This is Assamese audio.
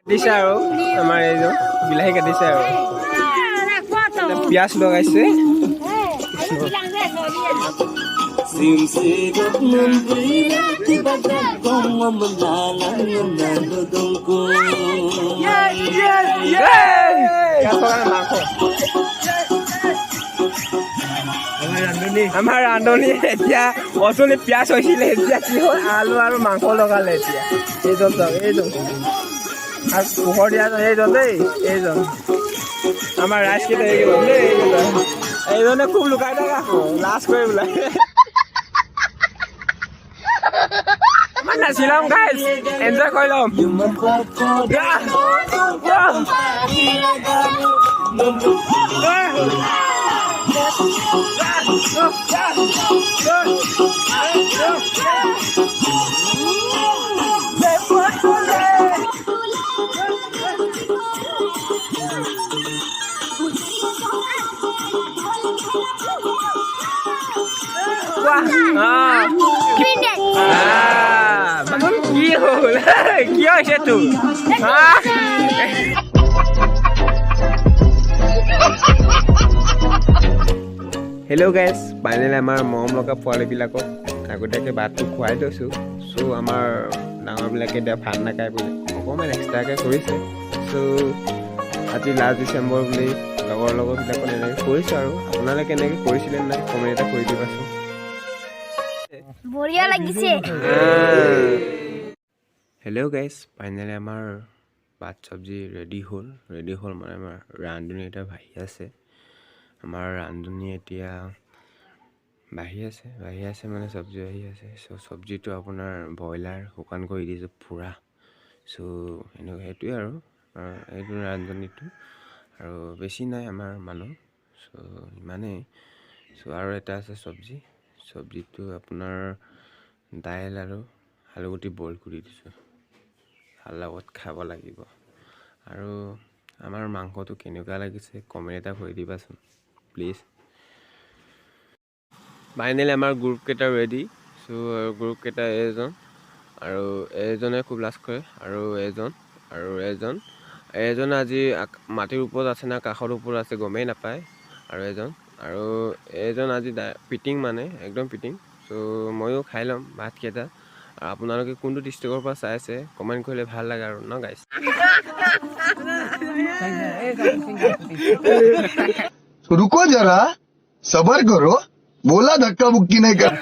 কাটিছে আৰু আমাৰ এইজন বিলাহী কাটিছে আৰু পিঁয়াজ লগাইছে আমাৰ ৰান্ধনী এতিয়া অচলি পিঁয়াজ হৈছিলে এতিয়া কি হ'ল আলু আৰু মাংস লগালে এতিয়া এইজন চাওক এইজন আৰু পোহৰ দিয়া এইজন দেই এইজন আমাৰ ৰাইজকেইটা এইজন দেই এইজনে খুব লুকাই থাকে আকৌ লাজ কৰি বোলে আমাৰ নাচি ল'ম গাইজ এনজয় কৰি ল'ম কি হ'ল কি হৈছে তোৰ হেল্ল' গাইজ ফাইনেলি আমাৰ মৰম লগা পোৱালিবিলাকক আগতীয়াকৈ ভাতটো খুৱাই লৈছোঁ চ' আমাৰ ডাঙৰবিলাকে এতিয়া ভাত নাখায় বুলি অকণমান এক্সট্ৰাকৈ কৰিছে চ' আজি লাষ্ট ডিচেম্বৰ বুলি লগৰ লগৰবিলাকত এনেকৈ কৰিছোঁ আৰু আপোনালোকে এনেকৈ কৰিছিলে নাই কমেণ্ট এটা কৰি দিবাচোন বঢ়িয়া লাগিছে হেল্ল' গাইজ ফাইনেলি আমাৰ ভাত চব্জি ৰেডি হ'ল মানে আমাৰ ৰান্ধনী এটা ভাহি আছে আমাৰ ৰান্ধনী এতিয়া বাঢ়ি আছে মানে চব্জি আহি আছে চ' চব্জিটো আপোনাৰ ব্ৰইলাৰ শুকান কৰি দিছোঁ পুৰা চ' এনেকুৱা সেইটোৱে আৰু এইটো ৰান্ধনীটো আৰু বেছি নাই আমাৰ মানুহ চ' ইমানেই চ' আৰু এটা আছে চব্জিটো আপোনাৰ দাইল আৰু আলুগুটি বইল কৰি দিছোঁ ভাল লগত খাব লাগিব আৰু আমাৰ মাংসটো কেনেকুৱা লাগিছে কমেণ্ট এটা কৰি দিবাচোন প্লিজ ফাইনেলি আমাৰ গ্ৰুপকেইটা ৰেডি চ' গ্ৰুপকেইটা এইজন আৰু এইজনে খুব লাজ কৰে আৰু এজন আজি মাটিৰ ওপৰত আছে না কাষৰ ওপৰত আছে গমেই নাপায় আৰু এজন আজি পিটিং মানে একদম পিটিং চ' ময়ো খাই ল'ম ভাতকেইটা আৰু আপোনালোকে কোনটো ডিষ্ট্ৰিক্টৰ পৰা চাই আছে কমেণ্ট কৰিলে ভাল লাগে আৰু ন গাইছ रुको जरा सबर करो बोला धक्का मुक्की नहीं कर